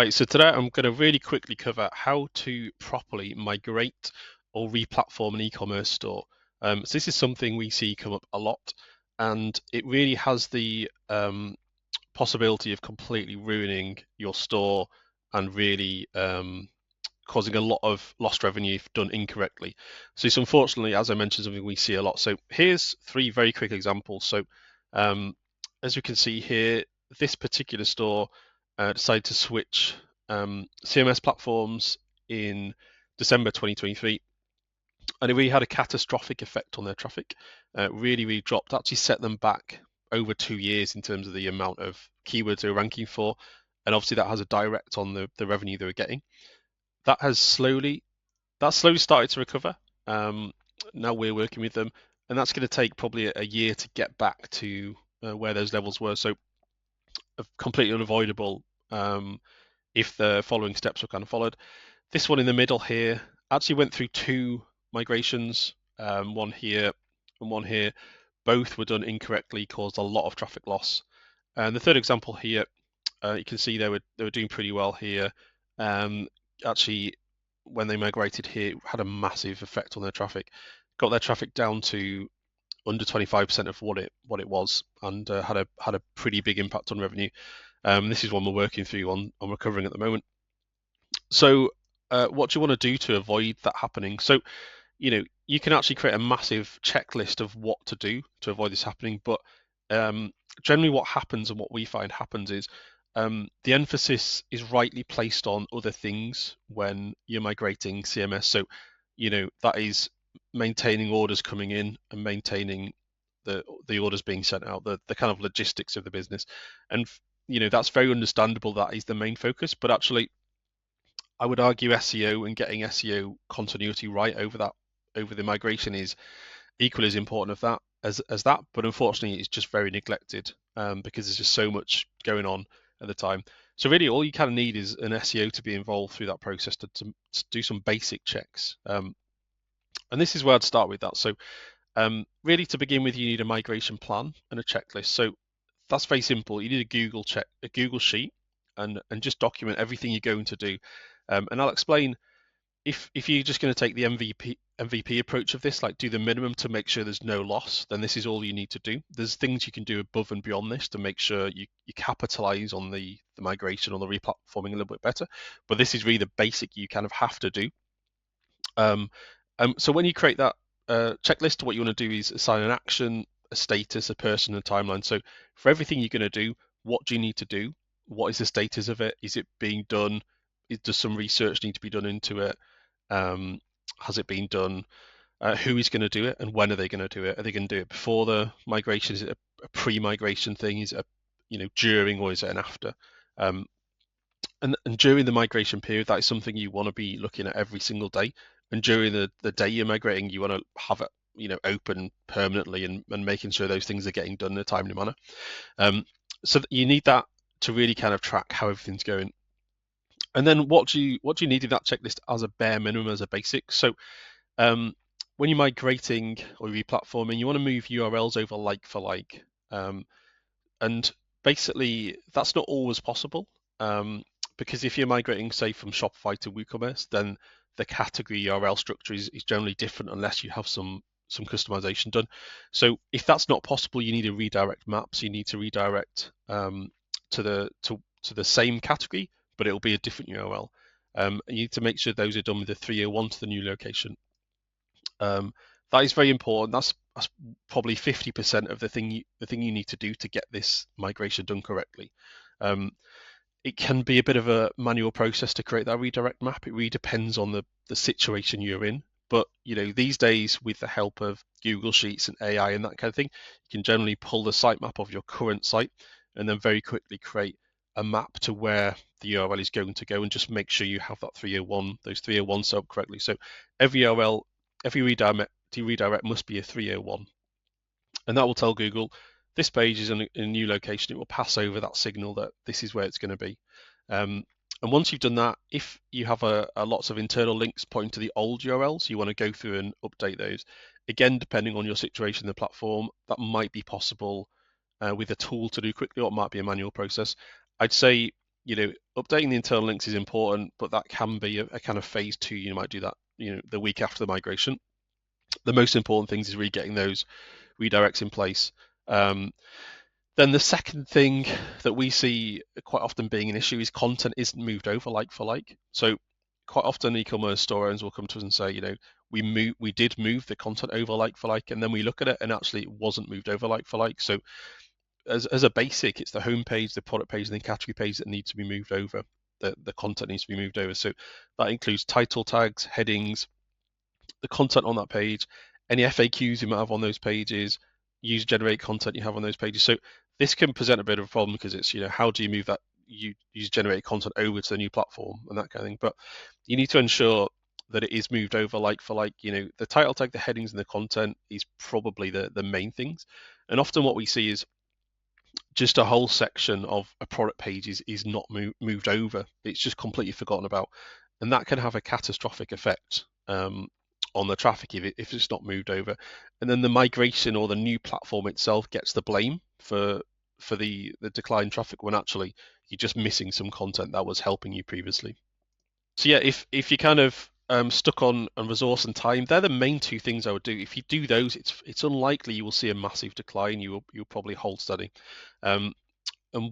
Right, so today I'm going to really quickly cover how to properly migrate or re-platform an e-commerce store. So this is something we see come up a lot, and it really has the possibility of completely ruining your store and really causing a lot of lost revenue if done incorrectly. So it's unfortunately, as I mentioned, something we see a lot. So here's three very quick examples. So um, as you can see here, this particular store decided to switch CMS platforms in December 2023, and it really had a catastrophic effect on their traffic. Really, really dropped. Actually, set them back over 2 years in terms of the amount of keywords they were ranking for, and obviously that has a direct on the revenue they were getting. That has slowly started to recover. Um, Now we're working with them, and that's going to take probably a year to get back to where those levels were. So completely unavoidable if the following steps were kind of followed. This one in the middle here actually went through two migrations, one here and one here. Both were done incorrectly, caused a lot of traffic loss. And the third example here, you can see they were doing pretty well here. Actually, when they migrated here, it had a massive effect on their traffic. Got their traffic down to under 25% of what it was, and had a pretty big impact on revenue. This is one we're working through on recovering at the moment. So, what do you want to do to avoid that happening? So, you can actually create a massive checklist of what to do to avoid this happening. But generally, what happens and what we find happens is the emphasis is rightly placed on other things when you're migrating CMS. So, that is maintaining orders coming in and maintaining the orders being sent out, the kind of logistics of the business, and that's very understandable. That is the main focus, but actually I would argue SEO and getting SEO continuity right over the migration is equally as important of that as that. But unfortunately, it's just very neglected because there's just so much going on at the time. So really, all you kind of need is an SEO to be involved through that process to do some basic checks. And this is where I'd start with that. So really, to begin with, you need a migration plan and a checklist. So that's very simple. You need a Google sheet, and just document everything you're going to do. And I'll explain if you're just going to take the MVP approach of this, like do the minimum to make sure there's no loss, then this is all you need to do. There's things you can do above and beyond this to make sure you capitalize on the migration or the replatforming a little bit better. But this is really the basic you kind of have to do. So when you create that checklist, what you want to do is assign an action, a status, a person, and a timeline. So for everything you're going to do, what do you need to do? What is the status of it? Is it being done? Does some research need to be done into it? Has it been done? Who is going to do it, and when are they going to do it? Are they going to do it before the migration? Is it a pre-migration thing? Is it during, or is it an after? And during the migration period, that is something you want to be looking at every single day. And during the day you're migrating, you want to have it open permanently and making sure those things are getting done in a timely manner. So you need that to really kind of track how everything's going. And then what do you need in that checklist as a bare minimum, as a basic? So when you're migrating or replatforming, you want to move URLs over like for like. And basically, that's not always possible because if you're migrating, say, from Shopify to WooCommerce, then the category URL structure is generally different unless you have some customization done. So if that's not possible, you need to redirect maps. You need to redirect to the same category, but it'll be a different URL. And you need to make sure those are done with the 301 to the new location. That is very important. That's probably 50% of the thing you need to do to get this migration done correctly. It can be a bit of a manual process to create that redirect map. It really depends on the situation you're in. But these days, with the help of Google Sheets and AI and that kind of thing, you can generally pull the sitemap of your current site and then very quickly create a map to where the URL is going to go, and just make sure you have that 301, those 301 set up correctly. So every URL, every redirect must be a 301, and that will tell Google this page is in a new location. It will pass over that signal that this is where it's going to be. And once you've done that, if you have a lots of internal links pointing to the old URLs, you want to go through and update those. Again, depending on your situation in the platform, that might be possible with a tool to do quickly, or it might be a manual process. I'd say, updating the internal links is important, but that can be a kind of phase two. You might do that, the week after the migration. The most important things is really getting those redirects in place. Then the second thing that we see quite often being an issue is content isn't moved over like for like. So quite often e-commerce store owners will come to us and say, we did move the content over like for like, and then we look at it and actually it wasn't moved over like for like. So as a basic, it's the home page, the product page, and the category page that needs to be moved over. The content needs to be moved over. So that includes title tags, headings, the content on that page, any FAQs you might have on those pages, user generated content you have on those pages. So this can present a bit of a problem because it's, how do you move that user generated content over to the new platform and that kind of thing. But you need to ensure that it is moved over like for like. The title tag, the headings, and the content is probably the main things. And often what we see is just a whole section of a product page is not moved over. It's just completely forgotten about. And that can have a catastrophic effect on the traffic if it's not moved over. And then the migration or the new platform itself gets the blame for the decline in traffic when actually you're just missing some content that was helping you previously. So yeah, if you're kind of stuck on resource and time, they're the main two things I would do. If you do those, it's unlikely you will see a massive decline. You'll probably hold steady. And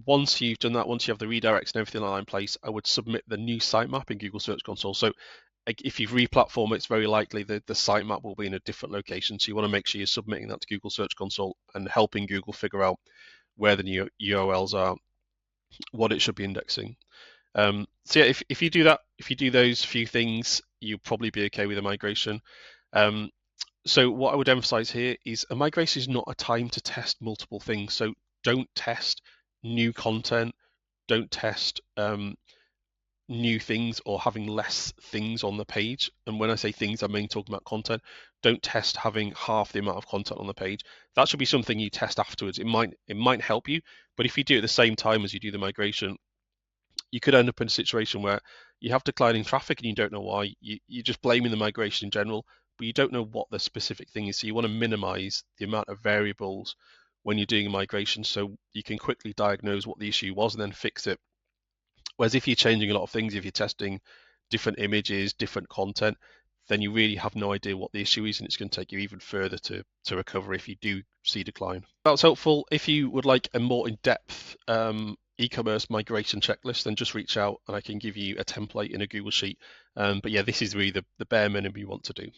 once you've done that, once you have the redirects and everything like that in place, I would submit the new sitemap in Google Search Console. So if you've replatformed, it's very likely that the sitemap will be in a different location. So you want to make sure you're submitting that to Google Search Console and helping Google figure out where the new URLs are, what it should be indexing. So yeah, if you do that, if you do those few things, you'll probably be okay with a migration. So what I would emphasize here is a migration is not a time to test multiple things. So don't test new content, don't test new things or having less things on the page. And when I say things, I mean talking about content. Don't test having half the amount of content on the page. That should be something you test afterwards. It might help you, but if you do it at the same time as you do the migration, you could end up in a situation where you have declining traffic and you don't know why. You're just blaming the migration in general, but you don't know what the specific thing is. So you want to minimize the amount of variables when you're doing a migration so you can quickly diagnose what the issue was and then fix it. Whereas if you're changing a lot of things, if you're testing different images, different content, then you really have no idea what the issue is, and it's going to take you even further to recover if you do see decline. That's helpful. If you would like a more in-depth e-commerce migration checklist, then just reach out and I can give you a template in a Google Sheet. But yeah, this is really the bare minimum you want to do.